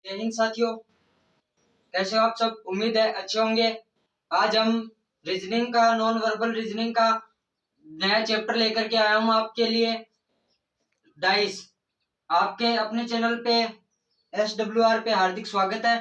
जय हिंद साथियों, कैसे हो आप सब। उम्मीद है अच्छे होंगे। आज हम रीजनिंग का, नॉन वर्बल रीजनिंग का नया चैप्टर लेकर के आया हूं आपके लिए। डाइस आपके अपने चैनल पे SWR पे हार्दिक स्वागत है।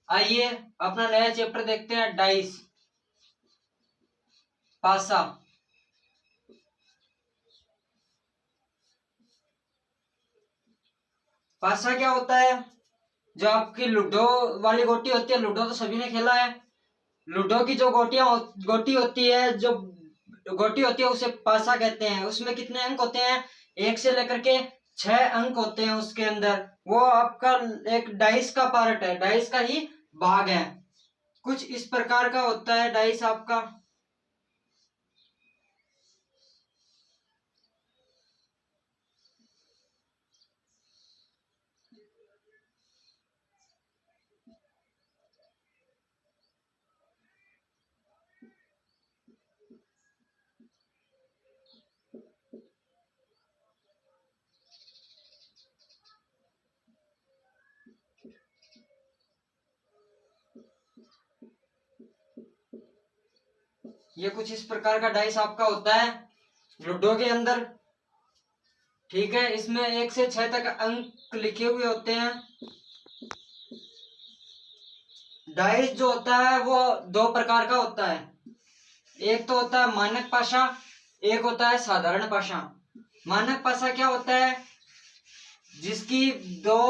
आइए अपना नया चैप्टर देखते हैं। डाइस पासा। पासा क्या होता है? जो आपकी लूडो वाली गोटी होती है, लूडो तो सभी ने खेला है। लूडो की जो गोटी होती है, जो गोटी होती है उसे पासा कहते हैं। उसमें कितने अंक होते हैं? 1 से लेकर के 6 अंक होते हैं उसके अंदर। वो आपका एक डाइस का पार्ट है, डाइस का ही भाग है। कुछ इस प्रकार का होता है डाइस आपका। ये कुछ इस प्रकार का डाइस आपका होता है लूडो के अंदर। ठीक है, इसमें 1 से 6 तक अंक लिखे हुए होते हैं। डाइस जो होता है वो 2 प्रकार का होता है। एक तो होता है मानक पाशा, एक होता है साधारण पाशा। मानक पाशा क्या होता है? जिसकी दो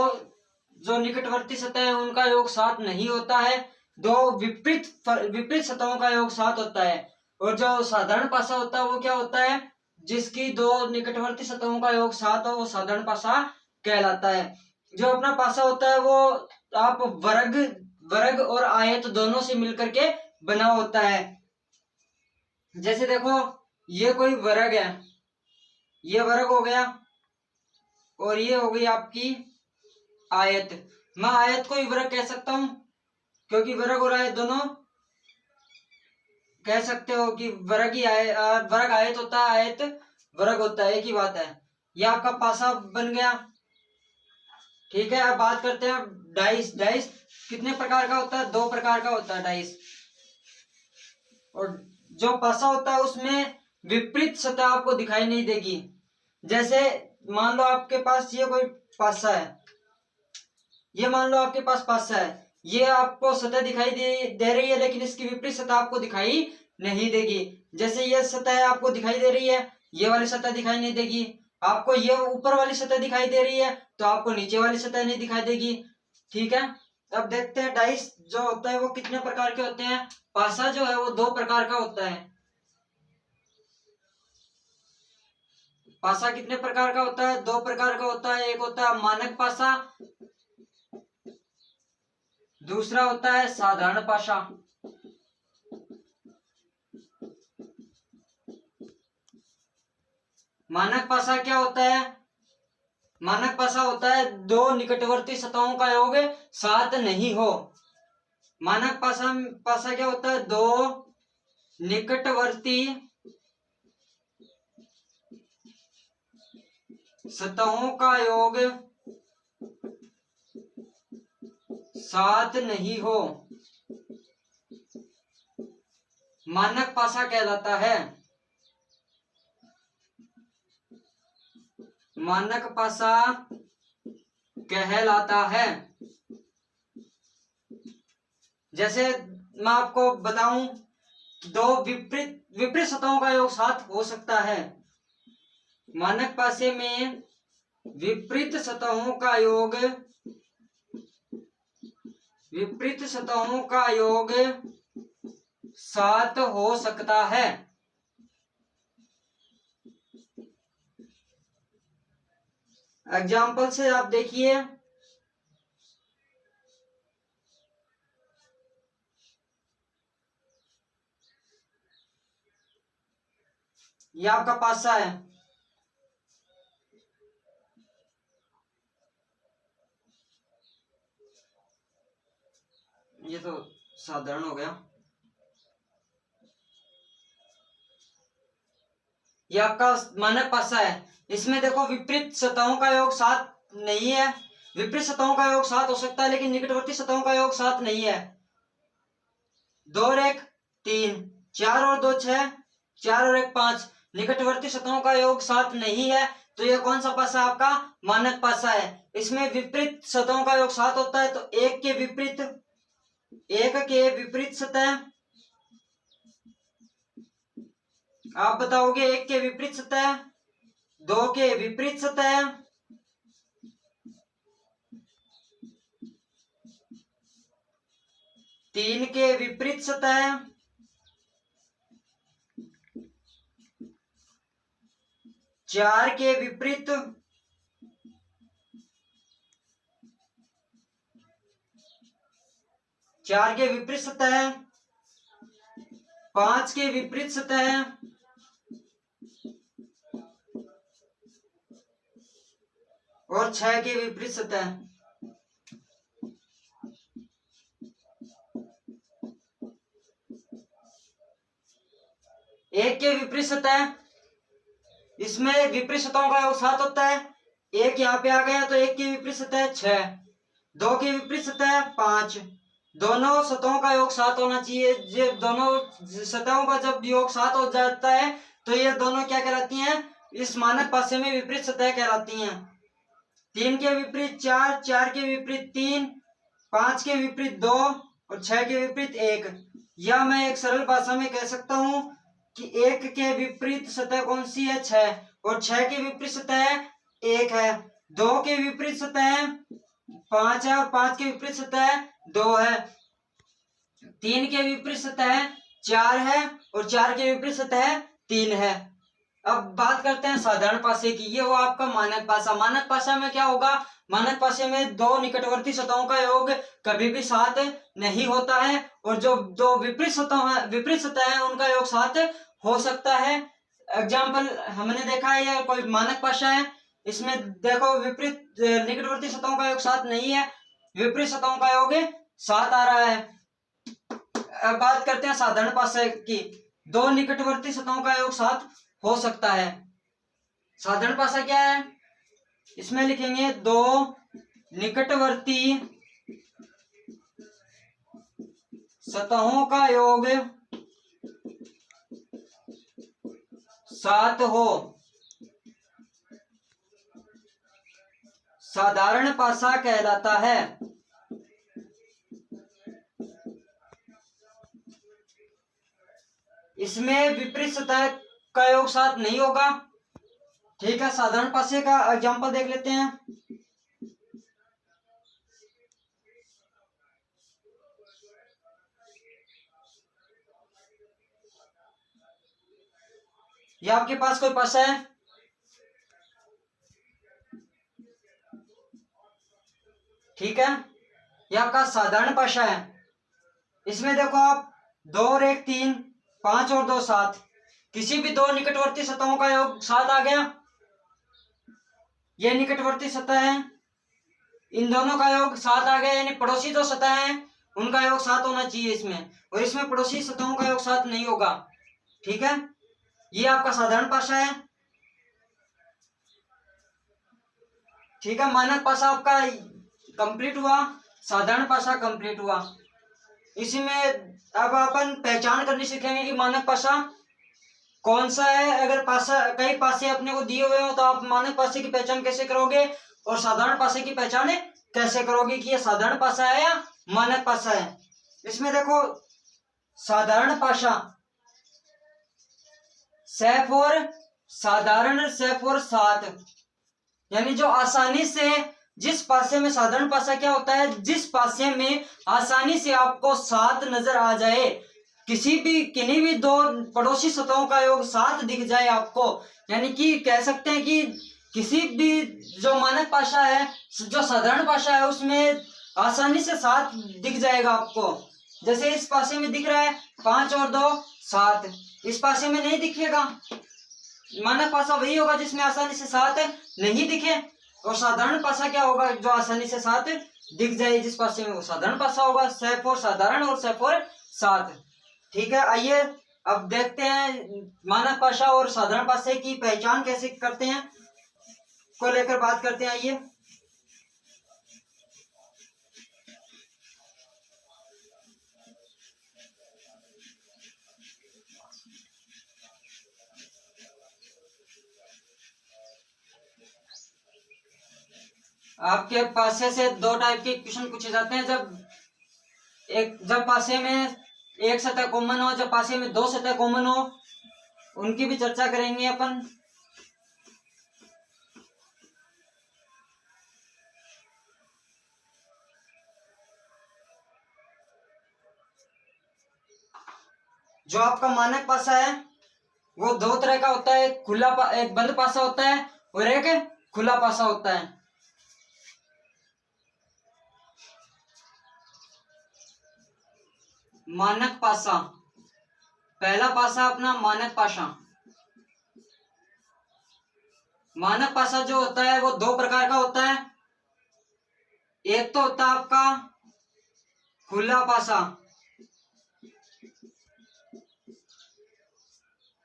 जो निकटवर्ती सतह है उनका योग 7 नहीं होता है। दो विपरीत सतहों का योग 7 होता है। और जो साधारण पासा होता है वो क्या होता है? जिसकी दो निकटवर्ती सतहों का योग 7 हो, वो साधारण पासा कहलाता है। जो अपना पासा होता है वो आप वर्ग और आयत दोनों से मिलकर के बना होता है। जैसे देखो, ये कोई वर्ग है, ये वर्ग हो गया और ये हो गई आपकी आयत। मैं आयत को ही वर्ग कह सकता हूं, क्योंकि वर्ग और आयत दोनों कह सकते हो कि वर्ग ही वर्ग आयत होता है, आयत वर्ग होता है, एक ही बात है। यह आपका पासा बन गया। ठीक है, अब बात करते हैं डाइस। डाइस कितने प्रकार का होता है? 2 प्रकार का होता है डाइस। और जो पासा होता है उसमें विपरीत सतह आपको दिखाई नहीं देगी। जैसे मान लो आपके पास ये कोई पासा है, ये मान लो आपके पास पासा है, ये आपको सतह दिखाई दे रही है, लेकिन इसकी विपरीत सतह आपको दिखाई नहीं देगी। जैसे ये सतह आपको दिखाई दे रही है, ये वाली सतह दिखाई नहीं देगी। आपको ये ऊपर वाली सतह दिखाई दे रही है तो आपको नीचे वाली सतह नहीं दिखाई देगी। ठीक है, अब देखते हैं डाइस जो होता है वो कितने प्रकार के होते हैं। पासा जो है वो 2 प्रकार का होता है। पासा कितने प्रकार का होता है? 2 प्रकार का होता है। एक होता है मानक पासा, दूसरा होता है साधारण पासा। मानक पासा क्या होता है? मानक पासा होता है दो निकटवर्ती सतहों का योग 7 नहीं हो। मानक पासा पासा क्या होता है? दो निकटवर्ती सतहों का योग 7 नहीं हो, मानक पासा कहलाता है। मानक पासा कहलाता है। जैसे मैं आपको बताऊं, दो विपरीत सतहों का योग 7 हो सकता है। मानक पासे में विपरीत सतहों का योग 7 हो सकता है। एग्जाम्पल से आप देखिए, ये आपका पासा है, ये तो साधारण हो गया। ये आपका मानक पासा है। इसमें देखो विपरीत सतहों का योग 7 नहीं है, विपरीत सतहों का योग 7 हो सकता है, लेकिन निकटवर्ती सतहों का योग 7 नहीं है। 2 और 1 3, 4 और 2 6, 4 और 1 5, निकटवर्ती सतहों का योग 7 नहीं है। तो यह कौन सा पासा है? आपका मानक पासा है। इसमें विपरीत सतहों का योग 7 होता है। तो एक के विपरीत सतह, आप बताओगे एक के विपरीत सतह, 2 के विपरीत सतह, 3 के विपरीत सतह, 4 के विपरीत, 4 के विपरीत सतह, 5 के विपरीत सतह, और 6 के विपरीत सतह। एक के विपरीत सतह, इसमें विपरीत सतहों का योग 7 होता है। एक यहाँ पे आ गया तो एक की विपरीत सतह 6, 2 की विपरीत सतह 5, दोनों सतहों का योग 7 होना चाहिए। ये दोनों सतहों का जब योग 7 हो जाता है तो ये दोनों क्या कहलाती हैं? इस मानक पासे में विपरीत सतह कहलाती हैं। 3 के विपरीत 4, 4 के विपरीत 3, 5 के विपरीत 2 और 6 के विपरीत 1। या मैं एक सरल भाषा में कह सकता हूं कि 1 के विपरीत सतह कौन सी है? 6, और 6 के विपरीत सतह 1 है। 2 के विपरीत सतह 5 है और 5 के विपरीत सतह 2 है। 3 के विपरीत सतह 4 है और 4 के विपरीत सतह 3 है। अब बात करते हैं साधारण पासे की। ये वो आपका मानक पासा। मानक पासा में क्या होगा? मानक पासे में दो निकटवर्ती सतहों का योग कभी भी 7 नहीं होता है, और जो दो विपरीत सतह है उनका योग 7 हो सकता है। एग्जाम्पल हमने देखा है, ये कोई मानक पासा है, इसमें देखो विपरीत निकटवर्ती सतहों का योग 7 नहीं है, विपरीत सतहों का योग 7 आ रहा है। अब बात करते हैं साधारण पासे की। दो निकटवर्ती सतहों का योग 7 हो सकता है। साधारण पासा क्या है? इसमें लिखेंगे दो निकटवर्ती सतहों का योग 7 हो, साधारण पासा कहलाता है। इसमें विपरीत सतह का योग 7 नहीं होगा। ठीक है, साधारण पासे का एग्जांपल देख लेते हैं। ये आपके पास कोई पासा है, ठीक है, ये आपका साधारण पासा है। इसमें देखो आप 2 और 1 3, 5 और 2 7, किसी भी दो निकटवर्ती सतहों का योग 7 आ गया। ये निकटवर्ती सतह है, इन दोनों का योग 7 आ गया, यानी पड़ोसी जो सतह है उनका योग 7 होना चाहिए इसमें, और इसमें पड़ोसी सतहों का योग 7 नहीं होगा। ठीक है, ये आपका साधारण पासा है। ठीक है, मानक पासा आपका कंप्लीट हुआ, साधारण पासा कंप्लीट हुआ। इसी में अब अपन पहचान करनी सीखेंगे कि मानक पासा कौन सा है। अगर पासा कई पासे अपने को दिए हुए हो तो आप मानक पासे की पहचान कैसे करोगे, और साधारण पासे की पहचान कैसे करोगे कि ये साधारण पासा है या मानक पासा है। इसमें देखो साधारण पासा, सेफोर साधारण, सेफोर 7, यानी जो आसानी से जिस पासे में साधारण पासा क्या होता है, जिस पासे में आसानी से आपको 7 नजर आ जाए, किन्हीं भी दो पड़ोसी सतहों का योग 7 दिख जाए आपको, यानी कि कह सकते हैं कि किसी भी जो मानक पासा है, जो साधारण पासा है, उसमें आसानी से 7 दिख जाएगा आपको। जैसे इस पासे में दिख रहा है 5 और 2 7, इस पासे में नहीं दिखेगा। मानक पासा वही होगा जिसमें आसानी से 7 नहीं दिखे, और साधारण पासा क्या होगा? जो आसानी से 7 दिख जाए जिस पासे में, वो साधारण पासा होगा। सेफोर साधारण और सेफोर 7। ठीक है, आइए अब देखते हैं मानक पासा और साधारण पासे की पहचान कैसे करते हैं को लेकर बात करते हैं। आइए आपके पासे से दो टाइप के क्वेश्चन पूछे जाते हैं। जब पासे में एक सतह कॉमन हो, जब पासे में दो सतह कॉमन हो, उनकी भी चर्चा करेंगे अपन। जो आपका मानक पासा है वो दो तरह का होता है, एक बंद पासा होता है और एक खुला पासा होता है। मानक पासा, पहला पासा अपना मानक पासा। मानक पासा जो होता है वो दो प्रकार का होता है। एक तो होता है आपका खुला पासा,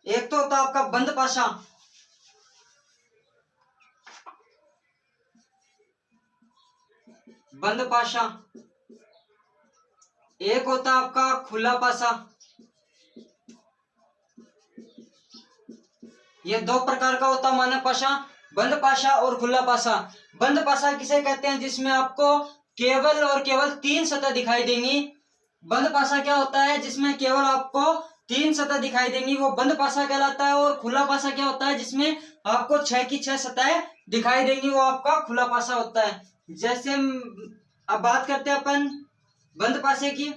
एक तो होता है आपका बंद पासा। बंद पासा, एक होता है आपका खुला पासा। ये दो प्रकार का होता है मानक पासा, बंद पासा और खुला पासा। बंद पासा किसे कहते हैं? जिसमें आपको केवल और केवल तीन सतह दिखाई देंगी। बंद पासा क्या होता है? जिसमें केवल आपको तीन सतह दिखाई देंगी, वो बंद पासा कहलाता है। और खुला पासा क्या होता है? जिसमें आपको 6 की 6 सतह दिखाई देंगी, वो आपका खुला पासा होता है। जैसे अब बात करते हैं अपन बंद पासे की।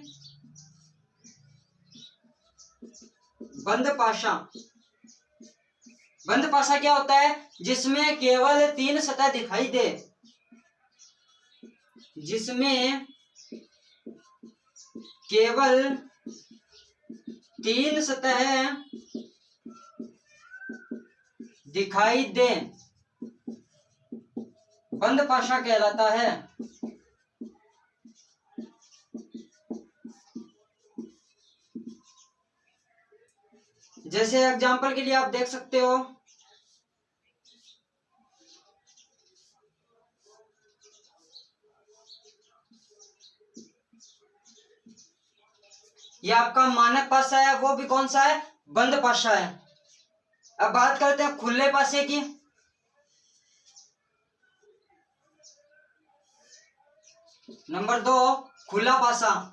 बंद पासा, बंद पासा क्या होता है? जिसमें केवल तीन सतह दिखाई दे, जिसमें केवल तीन सतह दिखाई दे, बंद पासा कहलाता है। जैसे एग्जांपल के लिए आप देख सकते हो, ये आपका मानक पासा है, वो भी कौन सा है? बंद पासा है। अब बात करते हैं खुले पासे की। नंबर 2, खुला पासा।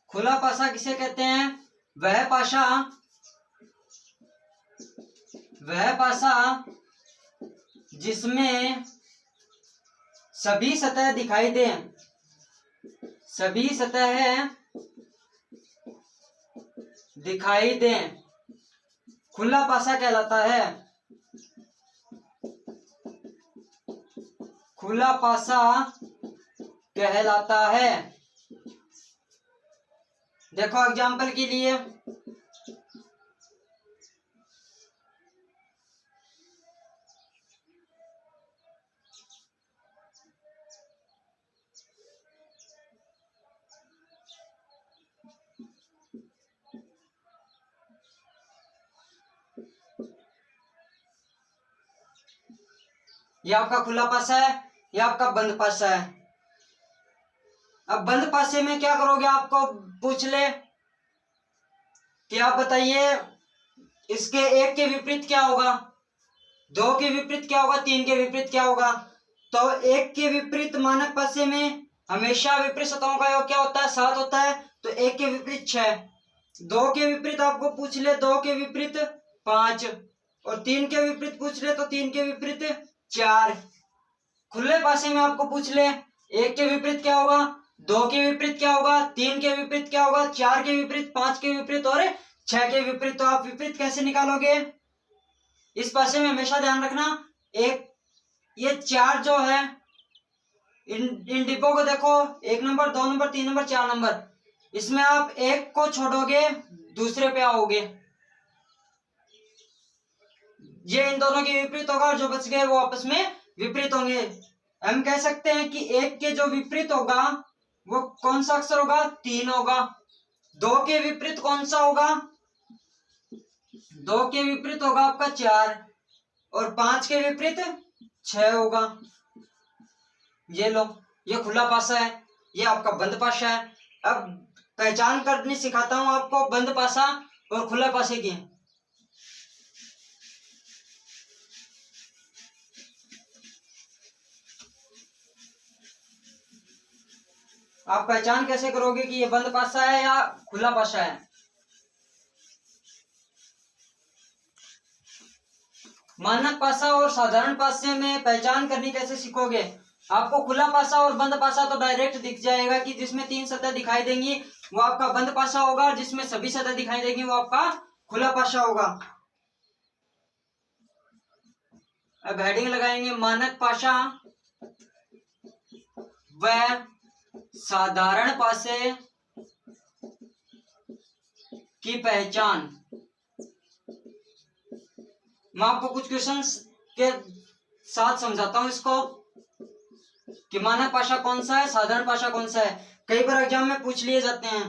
खुला पासा किसे कहते हैं? वह पासा जिसमें सभी सतह दिखाई दे, सभी सतह दिखाई दे, खुला पासा कहलाता है। खुला पासा कहलाता है। देखो एग्जाम्पल के लिए, ये आपका खुला पासा है, ये आपका बंद पासा है। अब बंद पासे में क्या करोगे? आपको पूछ ले कि आप बताइए इसके एक के विपरीत क्या होगा, दो के विपरीत क्या होगा, तीन के विपरीत क्या होगा? तो एक के विपरीत मानक पासे में हमेशा विपरीत सतहों का योग क्या होता है? 7 होता है। तो एक के विपरीत 6, दो के विपरीत आपको पूछ ले, दो के विपरीत 5, और तीन के विपरीत पूछ ले तो तीन के विपरीत 4। खुले पासे में आपको पूछ ले एक के विपरीत क्या होगा, दो के विपरीत क्या होगा, तीन के विपरीत क्या होगा, 4 के विपरीत, 5 के विपरीत और 6 के विपरीत। तो आप विपरीत कैसे निकालोगे? इस पासे में हमेशा ध्यान रखना, एक ये 4 जो है, इन डिब्बों को देखो, 1 नंबर, 2 नंबर, 3 नंबर, 4 नंबर। इसमें आप एक को छोड़ोगे, दूसरे पे आओगे, ये इन दोनों के विपरीत होगा, और जो बच गए वो आपस में विपरीत होंगे। हम कह सकते हैं कि एक के जो विपरीत होगा वो कौन सा अक्षर होगा? 3 होगा। दो के विपरीत कौन सा होगा? दो के विपरीत होगा आपका 4, और 5 के विपरीत 6 होगा। ये लो, ये खुला पासा है, ये आपका बंद पासा है। अब पहचान करनी सिखाता हूं आपको बंद पासा और खुला पासे की। आप पहचान कैसे करोगे कि ये बंद पासा है या खुला पासा है? मानक पासा और साधारण पासे में पहचान करनी कैसे सीखोगे? आपको खुला पासा और बंद पासा तो डायरेक्ट दिख जाएगा कि जिसमें 3 सतह दिखाई देंगी वो आपका बंद पासा होगा, और जिसमें सभी सतह दिखाई देंगी वो आपका खुला पासा होगा। अब हेडिंग लगाएंगे, मानक पासा व साधारण पासे की पहचान। मैं आपको कुछ क्वेश्चंस के साथ समझाता हूं इसको कि मानक पासा कौन सा है, साधारण पासा कौन सा है। कई बार एग्जाम में पूछ लिए जाते हैं।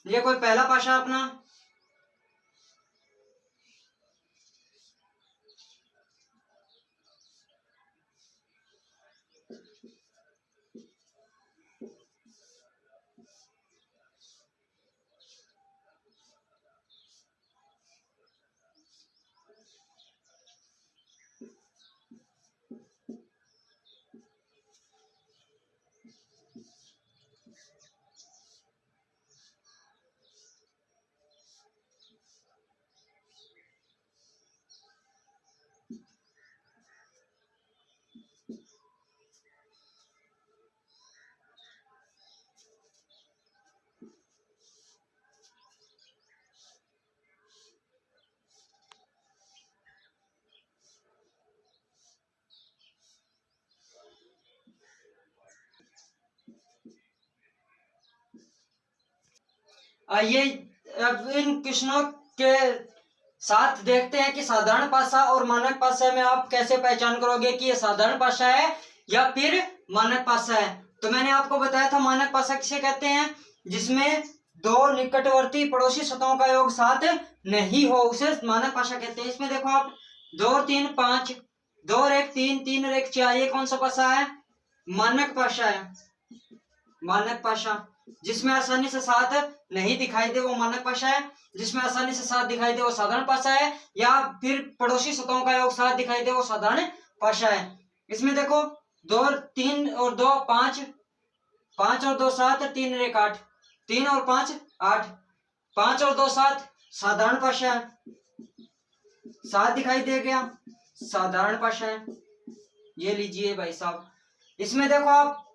ये कोई पहला पासा अपना, आइए अब इन क्वेश्चनों के साथ देखते हैं कि साधारण पासा और मानक पासा में आप कैसे पहचान करोगे कि ये साधारण पासा है या फिर मानक पासा है। तो मैंने आपको बताया था मानक पासा किसे कहते हैं, जिसमें दो निकटवर्ती पड़ोसी सतहों का योग 7 नहीं हो, उसे मानक पासा कहते हैं। इसमें देखो आप 2 और 3 5, 2 और 1 3, 3 और 1 4, ये कौन सा पासा है? मानक पासा है। मानक पासा जिसमें आसानी से 7 नहीं दिखाई दे वो मानक पासा है, जिसमें आसानी से 7 दिखाई दे वो साधारण पासा है, या फिर पड़ोसी सतहों का योग 7 दिखाई दे वो साधारण पासा है। इसमें देखो 2 और 3 और 2 5, 5 और 2 7, 3 और 1 8, 3 और 5 8, 5 और 2 7, साधारण पासा है। 7 दिखाई दे गया, साधारण पासा है। ये लीजिए भाई साहब। इसमें देखो आप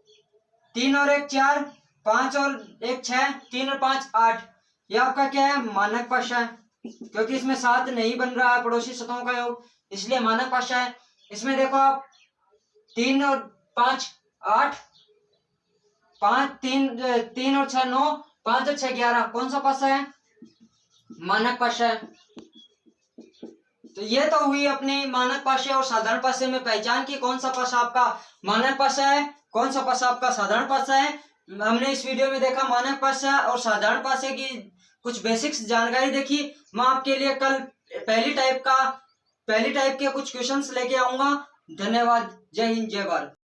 3 और 1 4, 5 और 1 6, 3 और 5 8, ये आपका क्या है? मानक पासा है, क्योंकि इसमें 7 नहीं बन रहा है पड़ोसी सतहों का योग, इसलिए मानक पासा है। इसमें देखो आप 3 और 5 8, 5 3 और 6 9, 5 और 6 11, कौन सा पासा है? मानक पासा है। तो ये तो हुई अपनी मानक पासे और साधारण पासे में पहचान की कौन सा पासा आपका मानक पासा है, कौन सा पासा आपका साधारण पासा है। हमने इस वीडियो में देखा मानक पासा और साधारण पासे की कुछ बेसिक्स जानकारी देखी। मैं आपके लिए कल पहली टाइप के कुछ क्वेश्चंस लेके आऊंगा। धन्यवाद। जय हिंद, जय भारत।